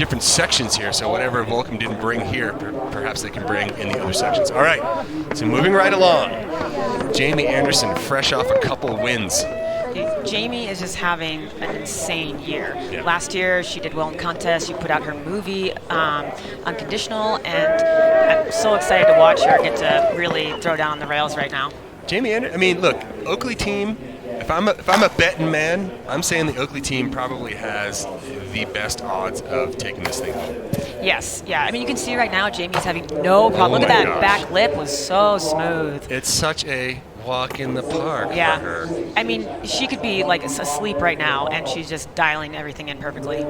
different sections here, so whatever Volcom didn't bring here, perhaps they can bring in the other sections. All right, so moving right along. Jamie Anderson, fresh off a couple wins. Jamie is just having an insane year. Yeah. Last year, she did well in contests. She put out her movie, Unconditional, and I'm so excited to watch her get to really throw down on the rails right now. Jamie Anderson, I mean, look, Oakley team, if I'm a betting man, I'm saying the Oakley team probably has the best odds of taking this thing home. Yes, yeah. I mean, you can see right now Jamie's having no problem. Look at that back lip was so smooth. It's such a walk in the park yeah. for her. I mean, she could be like asleep right now, and she's just dialing everything in perfectly.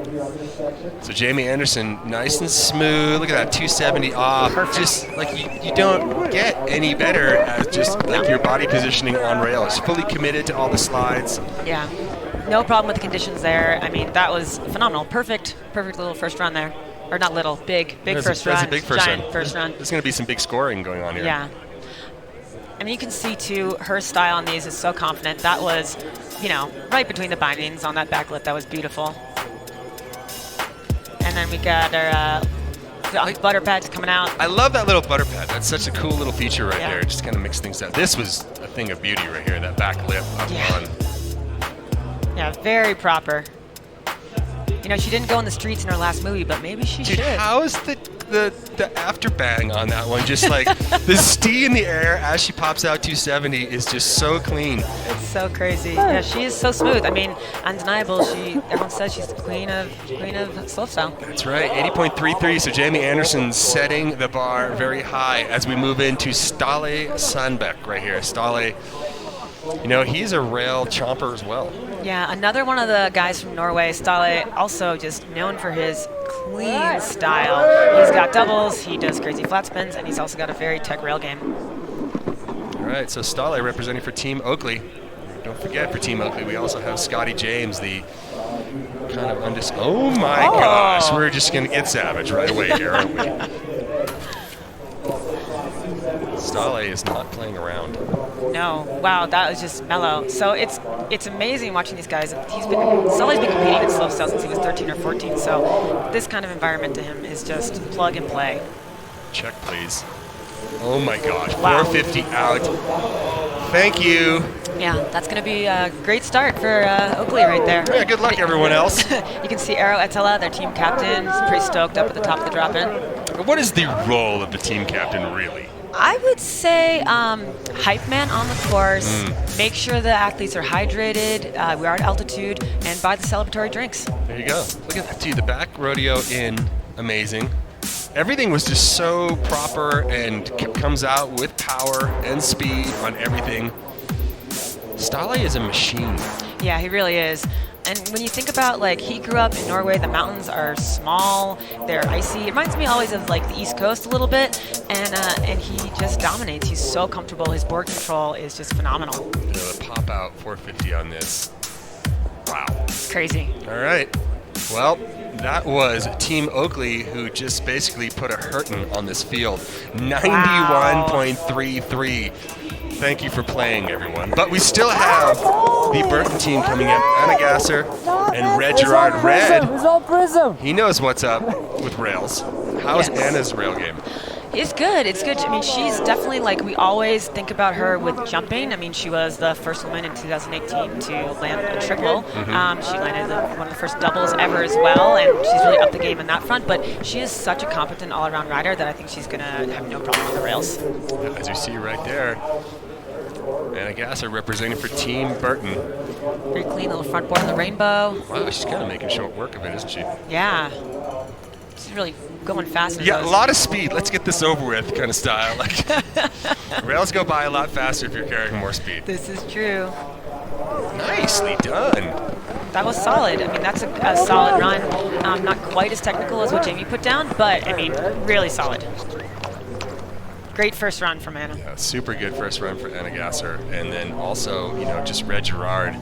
So Jamie Anderson, nice and smooth. Look at that, 270 off. Perfect. Just like you don't get any better as just like your body positioning on rails. Fully committed to all the slides. Yeah. No problem with the conditions there. I mean, that was phenomenal. Perfect little first run there. Or not little, big first run. That's a big first Giant run. first run. There's going to be some big scoring going on here. Yeah. I mean, you can see, too, her style on these is so confident. That was, right between the bindings on that back lip. That was beautiful. And then we got our butter pads coming out. I love that little butter pad. That's such a cool little feature right there. Just kind of mix things up. This was a thing of beauty right here, that back lip up on. Yeah, very proper. She didn't go in the streets in her last movie, but maybe she should. How is the after bang on that one? Just like the stee in the air as she pops out 270 is just so clean. It's so crazy. Yeah, she is so smooth. I mean, undeniable. Everyone says she's the queen of slopestyle. That's right, 80.33. So Jamie Anderson setting the bar very high as we move into Ståle Sandbeck right here. Ståle, he's a rail chomper as well. Yeah, another one of the guys from Norway, Ståle, also just known for his clean style. He's got doubles, he does crazy flat spins, and he's also got a very tech rail game. All right, so Ståle representing for Team Oakley. Don't forget, for Team Oakley, we also have Scotty James, the kind of oh my gosh, we're just going to get savage right away here, aren't we? Ståle is not playing around. No, wow, that was just mellow. So it's amazing watching these guys. Ståle's been competing in slopestyle since he was 13 or 14. So this kind of environment to him is just plug and play. Check, please. Oh my gosh, wow. 450 out. Thank you. Yeah, that's going to be a great start for Oakley right there. Yeah, good luck, everyone else. You can see Eero Ettala, their team captain, is pretty stoked up at the top of the drop-in. What is the role of the team captain, really? I would say hype man on the course, make sure the athletes are hydrated, we are at altitude, and buy the celebratory drinks. There you go. Look at that, dude. The back rodeo in, amazing. Everything was just so proper and comes out with power and speed on everything. Ståle is a machine. Yeah, he really is. And when you think about, he grew up in Norway, the mountains are small, they're icy. It reminds me always of, the East Coast a little bit, and he just dominates. He's so comfortable. His board control is just phenomenal. The pop-out 450 on this. Wow. Crazy. All right. Well, that was Team Oakley, who just basically put a hurtin' on this field. 91.33. Thank you for playing, everyone. But we still have the Burton team coming in. Anna Gasser and Red Gerard. Red, he knows what's up with rails. How's Anna's rail game? It's good. It's good. I mean, she's definitely we always think about her with jumping. I mean, she was the first woman in 2018 to land a triple. She landed one of the first doubles ever as well, and she's really upped the game in that front. But she is such a competent all-around rider that I think she's going to have no problem on the rails. As you see right there, Anna Gasser representing for Team Burton. Very clean little front board in the rainbow. Wow, she's kind of making short work of it, isn't she? Yeah. She's really going fast. Yeah, a lot of speed. Let's get this over with kind of style. Rails go by a lot faster if you're carrying more speed. This is true. Nicely done. That was solid. I mean, that's a solid run. Not quite as technical as what Jamie put down, but, I mean, really solid. Great first run from Anna. Yeah, super good first run for Anna Gasser. And then also, just Red Gerard.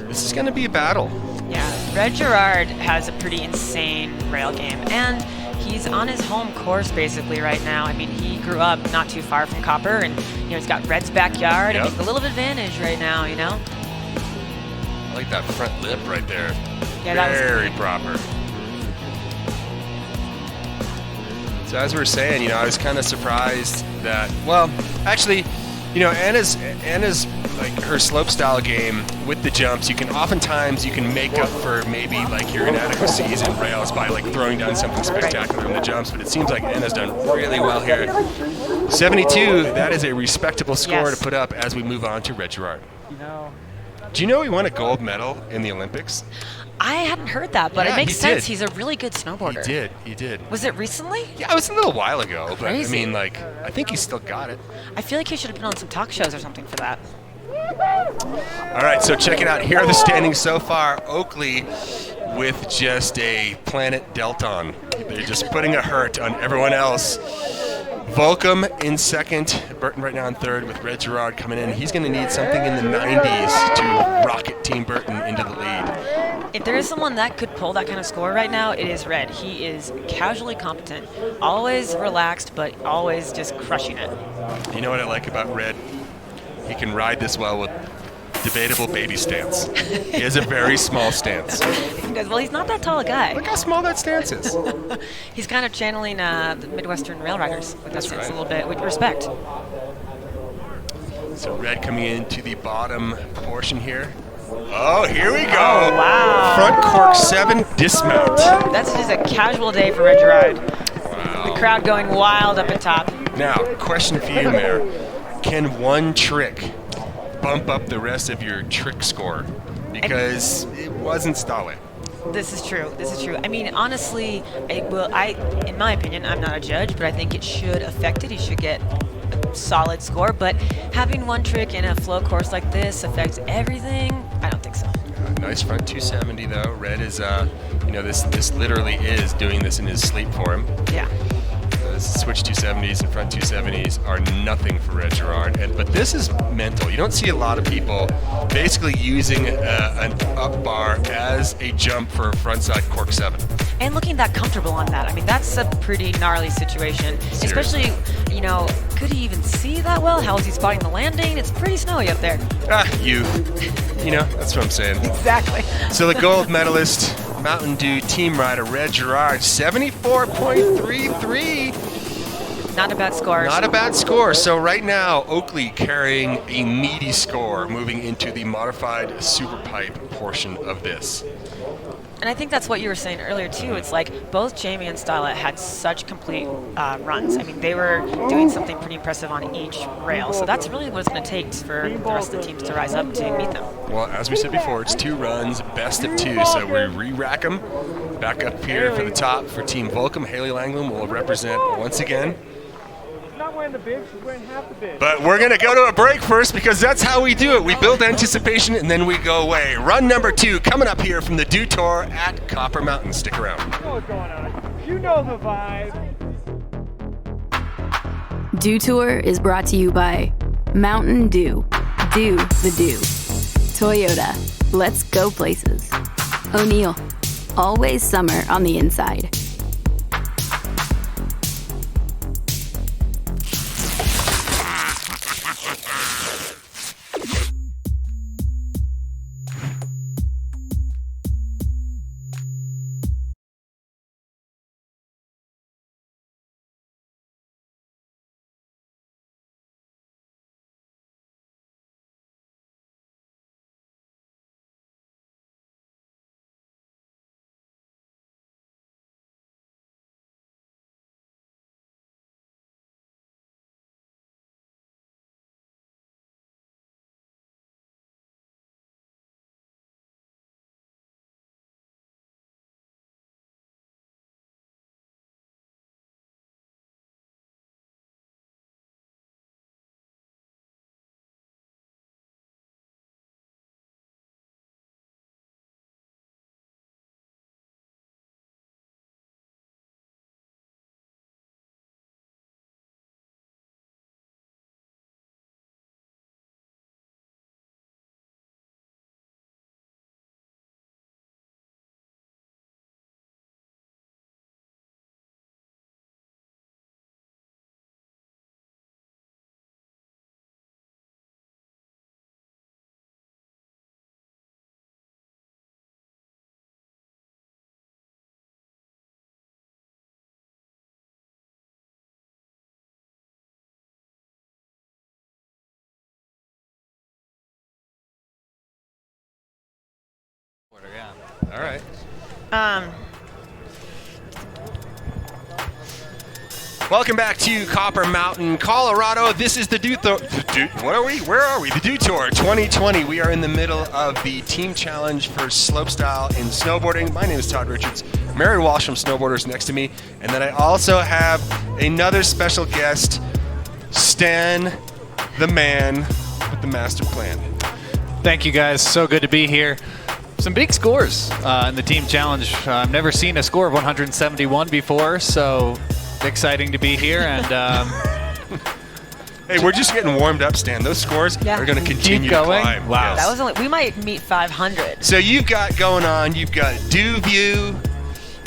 This is going to be a battle. Yeah, Red Gerard has a pretty insane rail game. And he's on his home course basically right now. I mean, he grew up not too far from Copper, and he's got Red's backyard, and he's a little advantage right now, I like that front lip right there. Yeah, very proper. So as we were saying, you know, I was kind of surprised that, well, actually, you know, Anna's like her slopestyle game with the jumps, you can make up for maybe like your inadequacies in rails by like throwing down something spectacular in the jumps, but it seems like Anna's done really well here. 72, that is a respectable score to put up as we move on to Red Gerard. Do you know he won a gold medal in the Olympics? I hadn't heard that, but it makes sense. He's a really good snowboarder. He did. Was it recently? Yeah, it was a little while ago, but Crazy. I mean, like, I think he's still got it. I feel like he should have been on some talk shows or something for that. All right, so check it out. Here are the standings so far. Oakley with just a Planet Delton. They're just putting a hurt on everyone else. Volcom in second, Burton right now in third with Red Gerard coming in. He's going to need something in the 90s to rocket Team Burton into the lead. If there is someone that could pull that kind of score right now, it is Red. He is casually competent, always relaxed, but always just crushing it. You know what I like about Red? He can ride this well with debatable baby stance. He has a very small stance. He does. Well, he's not that tall a guy. Look how small that stance is. He's kind of channeling the Midwestern rail riders with that stance a little bit, with respect. So Red coming into the bottom portion here. Oh, here we go. Oh, wow. Front cork 7 dismount. That's just a casual day for Red Gerard. Wow. The crowd going wild up at top. Now, question for you, Mayor. Can one trick bump up the rest of your trick score? Because it wasn't stalling. This is true. This is true. I mean, honestly, it will. In my opinion, I'm not a judge, but I think it should affect it. He should get a solid score. But having one trick in a flow course like this affects everything. I don't think so. Nice front 270 though. Red is, you know, this literally is doing this in his sleep for him. Yeah. Switch 270s and front 270s are nothing for Red Gerard, but this is mental. You don't see a lot of people basically using an up bar as a jump for a frontside cork 7. And looking that comfortable on that. I mean, that's a pretty gnarly situation. Seriously. Especially, you know, could he even see that well? How is he spotting the landing? It's pretty snowy up there. You know, that's what I'm saying. Exactly. So the gold medalist, Mountain Dew team rider, Red Gerard, 74.33. Not a bad score. Not a bad score. So right now, Oakley carrying a meaty score moving into the modified Superpipe portion of this. And I think that's what you were saying earlier, too. It's like both Jamie and Styla had such complete runs. I mean, they were doing something pretty impressive on each rail. So that's really what it's going to take for the rest of the teams to rise up to meet them. Well, as we said before, it's 2 runs, best of 2. So we re-rack them. Back up here for the top for Team Volcom. Haley Langland will represent once again. Not wearing the bib, she's wearing half the bib. But we're going to go to a break first because that's how we do it. We build anticipation and then we go away. Run number 2 coming up here from the Dew Tour at Copper Mountain. Stick around. You know what's going on. You know the vibe. Dew Tour is brought to you by Mountain Dew. Do the Dew. Toyota. Let's go places. O'Neill. Always summer on the inside. Yeah. All right. Welcome back to Copper Mountain, Colorado. This is the what are we? Where are we? The Dew Tour 2020. We are in the middle of the team challenge for slopestyle in snowboarding. My name is Todd Richards. Mary Walsh from Snowboarders next to me. And then I also have another special guest, Stan, the man with the master plan. Thank you, guys. So good to be here. Some big scores in the team challenge. I've never seen a score of 171 before, so exciting to be here. And hey, we're just getting warmed up, Stan. Those scores are going to continue to climb. Wow. That was only, we might meet 500. So you've got going on, you've got Dew View,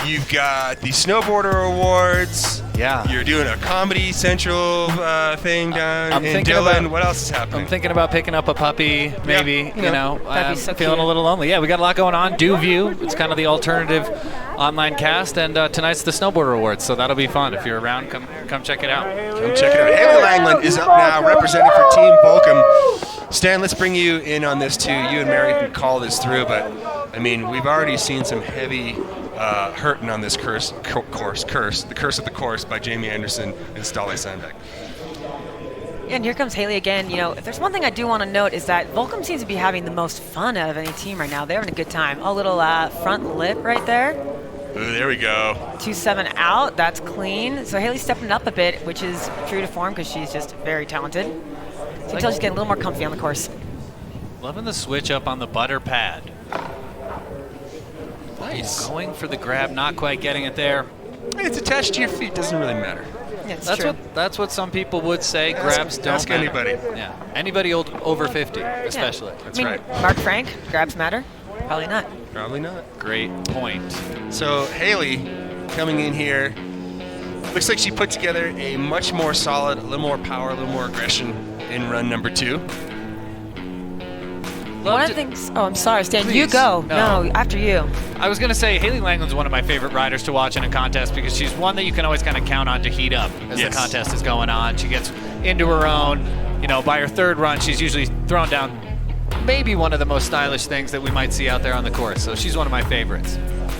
you've got the Snowboarder Awards. Yeah. You're doing a Comedy Central thing down in Dillon. What else is happening? I'm thinking about picking up a puppy, maybe. Yeah. That'd I'm be so feeling cute. a little lonely. Yeah, we got a lot going on. Dew View, it's kind of the alternative online cast, and tonight's the Snowboarder Awards, so that'll be fun. If you're around, come check it out. Come check it out. Haley Langland is up now, representing for Team Volcom. Stan, let's bring you in on this too. You and Mary can call this through, but I mean, we've already seen some heavy hurting on this the curse of the course by Jamie Anderson and Ståle Sandbeck. And here comes Haley again. You know, if there's one thing I do want to note is that Volcom seems to be having the most fun out of any team right now. They're having a good time. A little front lip right there. Ooh, there we go. 2-7 out. That's clean. So Haley's stepping up a bit, which is true to form because she's just very talented. So you can tell she's getting a little more comfy on the course. Loving the switch up on the butter pad. Nice. Going for the grab, not quite getting it there. It's attached to your feet. Doesn't really matter. Yeah, it's true. That's what some people would say. Grabs don't ask matter. anybody. Yeah, anybody over 50, especially. That's I mean, right. Mark Frank, grabs matter? Probably not. Probably not. Great point. So Haley coming in here, looks like she put together a much more solid, a little more power, a little more aggression in run number 2. One of the things. Oh, I'm sorry, Stan. You Please. go. No. No, after you. I was going to say, Haley Langland's one of my favorite riders to watch in a contest because she's one that you can always kind of count on to heat up as Yes. the contest is going on. She gets into her own. You know, by her third run, she's usually thrown down maybe one of the most stylish things that we might see out there on the course. So she's one of my favorites.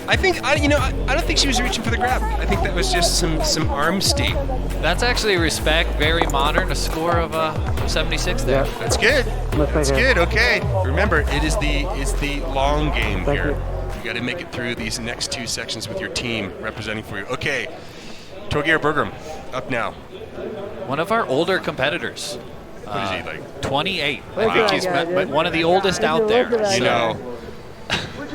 I don't think she was reaching for the grab. I think that was just some arm steam. That's actually respect, very modern, a score of 76 there. Yeah. That's good. That's good. Okay. Remember, it's the long game here. You got to make it through these next 2 sections with your team representing for you. Okay. Torgeir Bergram up now. One of our older competitors. What is he like? 28. I think he's one of the oldest out there. You know,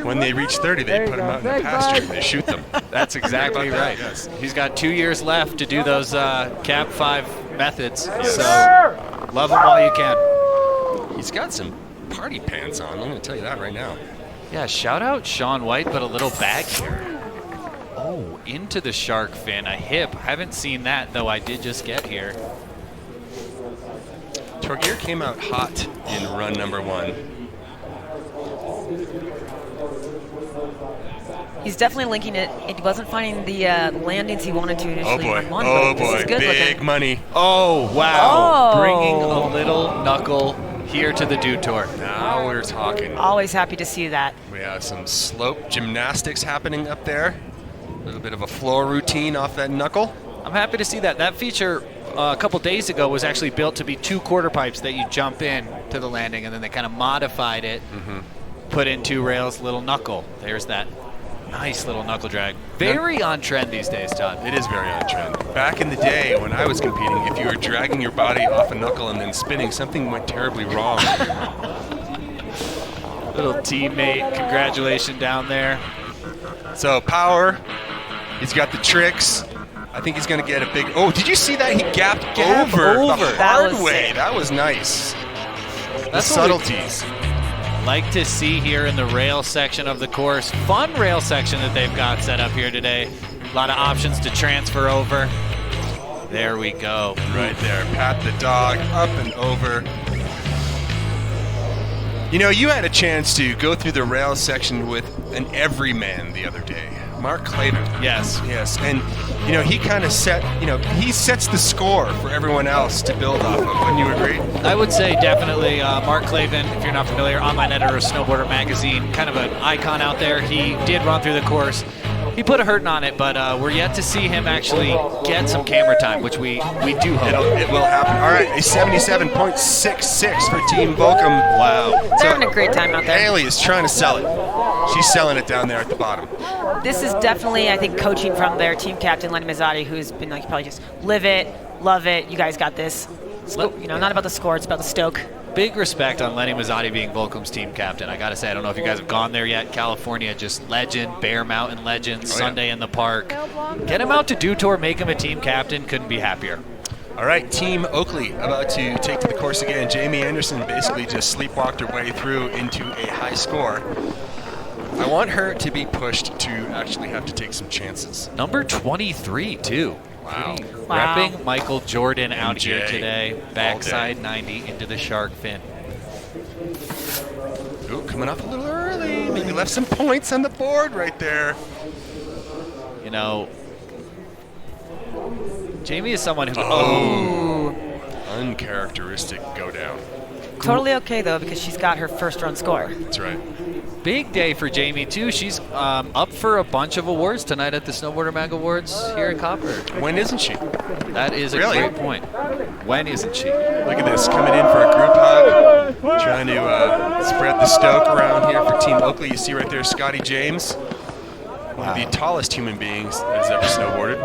when they reach 30, they put them out in the pasture and they shoot them. That's exactly About that, right. yes. He's got 2 years left to do those Cap 5 methods. So love him while you can. He's got some party pants on. I'm going to tell you that right now. Yeah, shout out Sean White, but a little back here. Oh, into the shark fin, a hip. Haven't seen that, though I did just get here. Torgeir came out hot in run number 1. He's definitely linking it. He wasn't finding the landings he wanted to initially. Oh boy. in run 1, Oh but this boy. is good Big looking. money. Oh, wow. Oh. Bringing a little knuckle here to the Dew Tour. Now we're talking. Always happy to see that. We have some slope gymnastics happening up there. A little bit of a floor routine off that knuckle. I'm happy to see that. That feature a couple days ago was actually built to be 2 quarter pipes that you jump in to the landing, and then they kind of modified it, put in 2 rails, little knuckle. There's that nice little knuckle drag. Very on trend these days, Todd. It is very on trend. Back in the day when I was competing, if you were dragging your body off a knuckle and then spinning, something went terribly wrong. Little teammate, congratulations down there. So power, he's got the tricks. I think he's going to get a big. Oh, did you see that? He gapped over the over. That hard was way. sick. That was nice. That's the what we subtleties. like to see here in the rail section of the course. Fun rail section that they've got set up here today. A lot of options to transfer over. There we go. Right there. Pat the dog up and over. You know, you had a chance to go through the rail section with an everyman the other day. Mark Clavin. Yes. Yes, and he kind of he sets the score for everyone else to build off of. Wouldn't you agree? I would say definitely Mark Clavin, if you're not familiar, online editor of Snowboarder magazine, kind of an icon out there. He did run through the course. He put a hurting on it, but we're yet to see him actually get some camera time, which we do hope. It will happen. All right, a 77.66 for Team Volcom. Wow. They're having a great time out there. Haley is trying to sell it. She's selling it down there at the bottom. This is definitely, I think, coaching from their team captain, Lenny Mazzotti, who's been like, probably just live it, love it, you guys got this. Not about the score, it's about the stoke. Big respect on Lenny Mazzotti being Volcom's team captain. I got to say, I don't know if you guys have gone there yet. California, just legend, Bear Mountain legend, Sunday in the park. Get him out to Dew Tour, make him a team captain. Couldn't be happier. All right, Team Oakley about to take to the course again. Jamie Anderson basically just sleepwalked her way through into a high score. I want her to be pushed to actually have to take some chances. Number 23, too. Wow. Repping Michael Jordan out MJ here today. Backside 90 into the shark fin. Ooh, coming up a little early. Maybe left some points on the board right there. Jamie is someone who... Uncharacteristic go down. Totally okay, though, because she's got her first run score. That's right. Big day for Jamie, too. She's up for a bunch of awards tonight at the Snowboarder Mag Awards here in Copper. When isn't she? That is a Really? great point. When isn't she? Look at this, coming in for a group hug, trying to spread the stoke around here for Team Oakley. You see right there Scotty James, one of the tallest human beings that has ever snowboarded.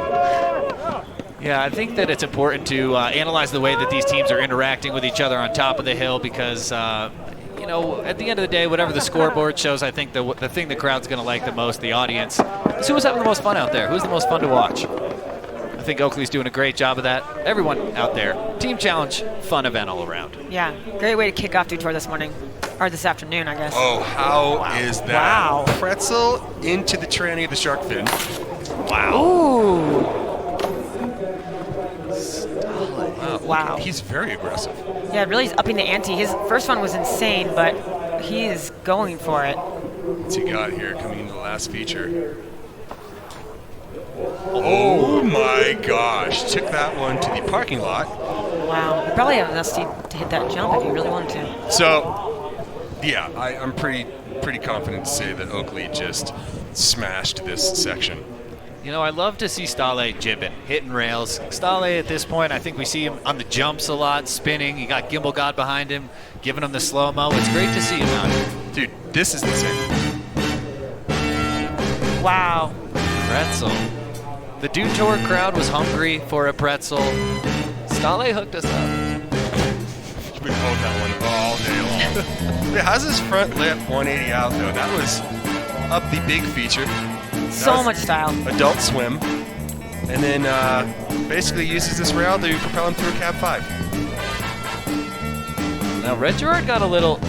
Yeah, I think that it's important to analyze the way that these teams are interacting with each other on top of the hill because, at the end of the day, whatever the scoreboard shows, I think the thing the crowd's going to like the most, the audience, is who was having the most fun out there, who's the most fun to watch. I think Oakley's doing a great job of that. Everyone out there, team challenge, fun event all around. Yeah, great way to kick off Dew Tour this morning, or this afternoon, I guess. Oh, how is that? Wow. Pretzel into the tranny of the shark fin. Wow. Ooh. Wow. He's very aggressive. Yeah, really he's upping the ante. His first one was insane, but he is going for it. What's he got here coming into the last feature? Oh my gosh. Took that one to the parking lot. Wow. You probably have enough speed to hit that jump if you really wanted to. So, yeah, I'm pretty confident to say that Oakley just smashed this section. I love to see Stale jibbing, hitting rails. Stale at this point, I think we see him on the jumps a lot, spinning. You got Gimbal God behind him, giving him the slow-mo. It's great to see him out here. Dude, this is insane. Wow. Pretzel. The Dew Tour crowd was hungry for a pretzel. Stale hooked us up. We hold that one all day long. Wait, how's his front lip 180 out, though? That was up the big feature. So much style. Adult swim. And then basically uses this rail to propel him through a cab 5. Now, Red Gerard got a little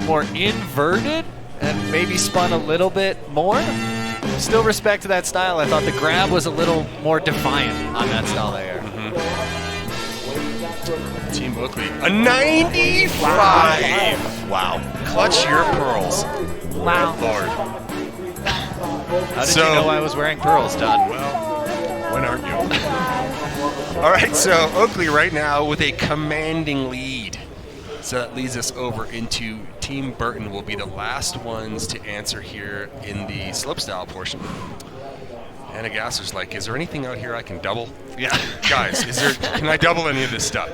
more inverted and maybe spun a little bit more. Still respect to that style. I thought the grab was a little more defiant on that style there. Team Oakley, a 95! Wow. Clutch your pearls. Wow. Good Lord. How did you know I was wearing pearls, Todd? Well, when aren't you? All right, so Oakley right now with a commanding lead. So that leads us over into Team Burton will be the last ones to answer here in the slopestyle portion. Anna Gasser's like, is there anything out here I can double? Yeah, guys, can I double any of this stuff?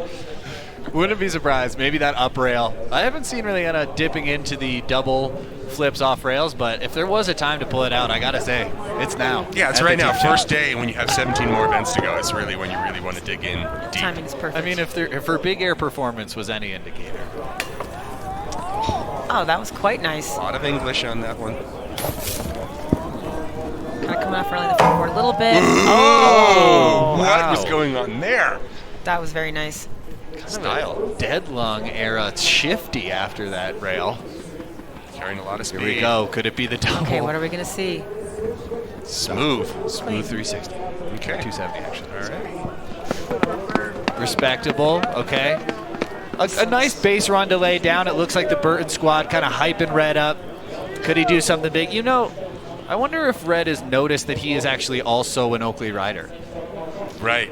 Wouldn't be surprised. Maybe that up rail. I haven't seen really Anna dipping into the double flips off rails, but if there was a time to pull it out, I gotta say, it's now. Yeah, it's right now. First day when you have 17 more events to go, it's really when you really want to dig in deep. Timing is perfect. I mean, if her big air performance was any indicator. Oh, that was quite nice. A lot of English on that one. Kind of coming off early in the front board a little bit. Oh, what wow. was going on there? That was very nice. Style. Dead lung era shifty after that rail. Carrying a lot of speed. Here we go. Could it be the double? Okay, what are we going to see? Smooth. Smooth 360. Okay. 270 actually. All right. Respectable. Okay. A nice base run delay down. It looks like the Burton squad kind of hyping Red up. Could he do something big? I wonder if Red has noticed that he is actually also an Oakley rider. Right.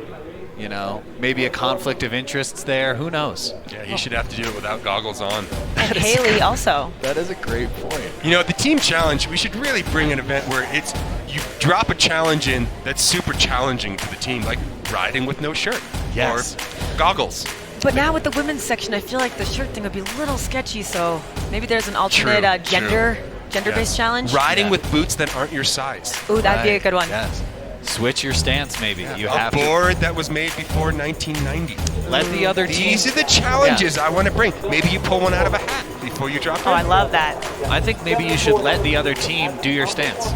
You know, maybe a conflict of interests there. Who knows? Yeah, he should have to do it without goggles on. And Haley also. That is a great point. You know, the team challenge, we should really bring an event where it's you drop a challenge in that's super challenging to the team, like riding with no shirt. Yes. Or goggles. But now with the women's section, I feel like the shirt thing would be a little sketchy, so maybe there's an alternate gender-based challenge. Riding with boots that aren't your size. Ooh, that'd be a good one. Yes. Switch your stance, maybe. You a have board that was made before 1990. Let the other team. These are the challenges I want to bring. Maybe you pull one out of a hat before you drop it. Oh, I love that. I think maybe you should let the other team do your stance.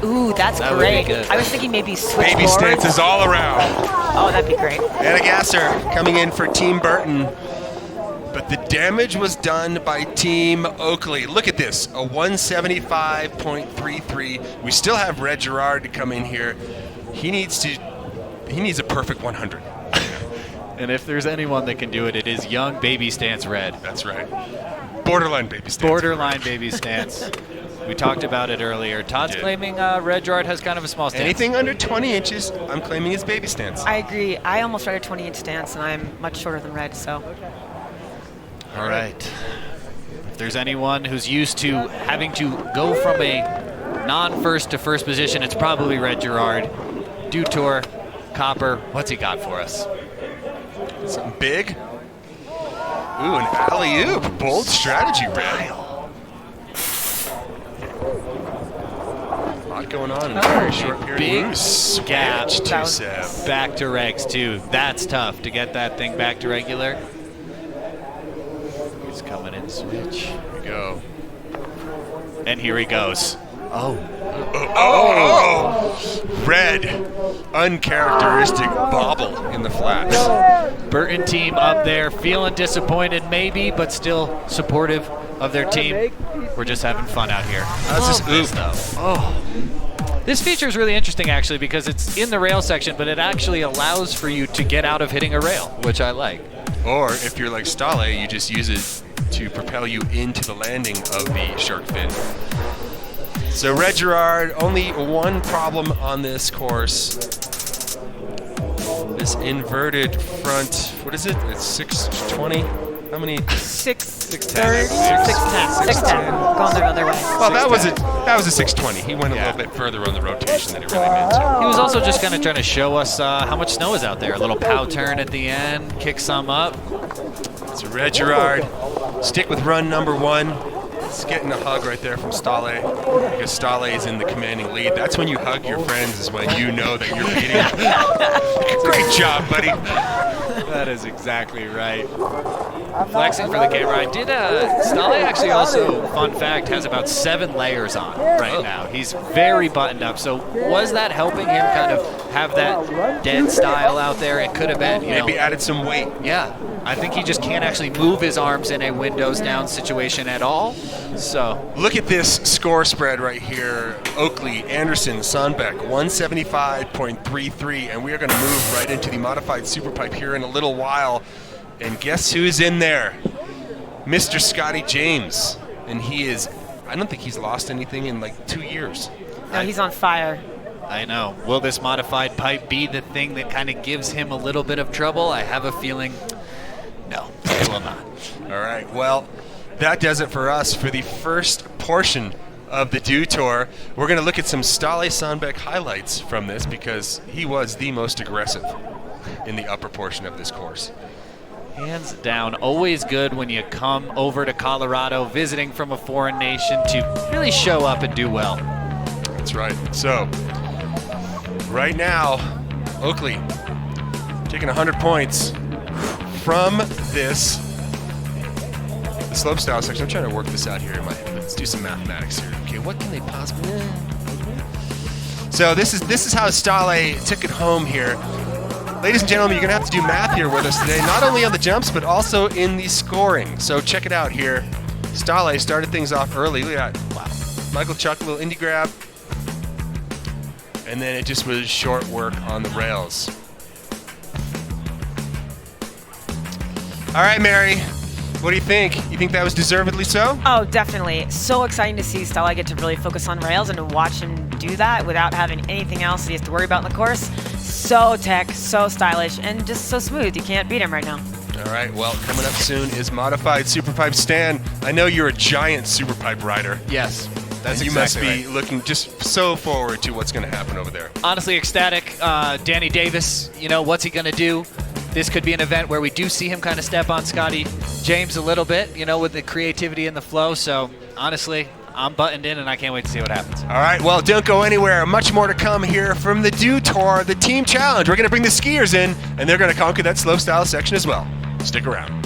Ooh, that's That would be great. good. I was thinking maybe switch Baby boards. stances all around. Oh, that'd be great. Anna Gasser coming in for Team Burton. But the damage was done by Team Oakley. Look at this, a 175.33. We still have Red Gerard to come in here. He needs a perfect 100. And if there's anyone that can do it, it is young baby stance Red. That's right. Borderline baby stance. Borderline baby stance. We talked about it earlier. Todd's claiming Red Gerard has kind of a small stance. Anything under 20 inches, I'm claiming is baby stance. I agree. I almost ride a 20-inch stance, and I'm much shorter than Red, so. All right. If there's anyone who's used to having to go from a non-first to first position, it's probably Red Gerard. Dutour, Copper, what's he got for us? Something big. Ooh, an alley-oop. Bold strategy, Red. A lot going on in a very short period. Big Ooh, gap. switch to Seb. Back to regs, too. That's tough to get that thing back to regular. He's coming in switch. Here we go. And here he goes. Oh. Red. Uncharacteristic bobble in the flats. Burton team up there, feeling disappointed maybe, but still supportive of their team. We're just having fun out here. How's this though? Oh. This feature is really interesting actually because it's in the rail section, but it actually allows for you to get out of hitting a rail, which I like. Or if you're like Stale, you just use it to propel you into the landing of the shark fin. So Red Gerard, only one problem on this course. This inverted front, what is it? It's 620? How many? 630? 610. Going the other way. Well, that was a 620. He went a little bit further on the rotation than he really meant to. He was also just kind of trying to show us how much snow is out there. A little pow turn at the end, kick some up. So Red Gerard, stick with run number one. It's getting a hug right there from Stale because Stale is in the commanding lead. That's when you hug your friends, is when you know that you're beating them. Great job, buddy. That is exactly right. Flexing for the camera. I did. Stale actually also, fun fact, has about 7 layers on right now. He's very buttoned up. So was that helping him kind of have that dead style out there? It could have been. Maybe added some weight. Yeah. I think he just can't actually move his arms in a windows down situation at all. So look at this score spread right here. Oakley, Anderson, Sonbeck, 175.33, and we are going to move right into the modified Superpipe here in a little while. And guess who's in there? Mr. Scotty James. And he is, I don't think he's lost anything in like 2 years. No, he's on fire. I know. Will this modified pipe be the thing that kind of gives him a little bit of trouble? I have a feeling no, it will not. All right, well, that does it for us for the first portion of the Dew Tour. We're going to look at some Stale Sonbeck highlights from this because he was the most aggressive in the upper portion of this course. Hands down, always good when you come over to Colorado visiting from a foreign nation to really show up and do well. That's right. So, right now, Oakley taking 100 points from this, the slopestyle section. I'm trying to work this out here in my head. Let's do some mathematics here. Okay, what can they possibly? So this is how Stale took it home here. Ladies and gentlemen, you're gonna have to do math here with us today, not only on the jumps but also in the scoring. So check it out here. Stale started things off early. Look at that! Wow. Michael Chuck, a little indie grab, and then it just was short work on the rails. All right, Mary, What do you think? You think that was deservedly so? Oh, definitely. So exciting to see Stella get to really focus on rails and to watch him do that without having anything else that he has to worry about in the course. So tech, so stylish, and just so smooth. You can't beat him right now. All right, well, coming up soon is Modified Superpipe. Stan, I know you're a giant Superpipe rider. Yes, that's And you exactly must be right. looking just so forward to what's going to happen over there. Honestly ecstatic. Danny Davis, what's he going to do? This could be an event where we do see him kind of step on Scotty James a little bit, with the creativity and the flow. So honestly, I'm buttoned in and I can't wait to see what happens. All right, well, don't go anywhere. Much more to come here from the Dew Tour, the Team Challenge. We're going to bring the skiers in, and they're going to conquer that slopestyle section as well. Stick around.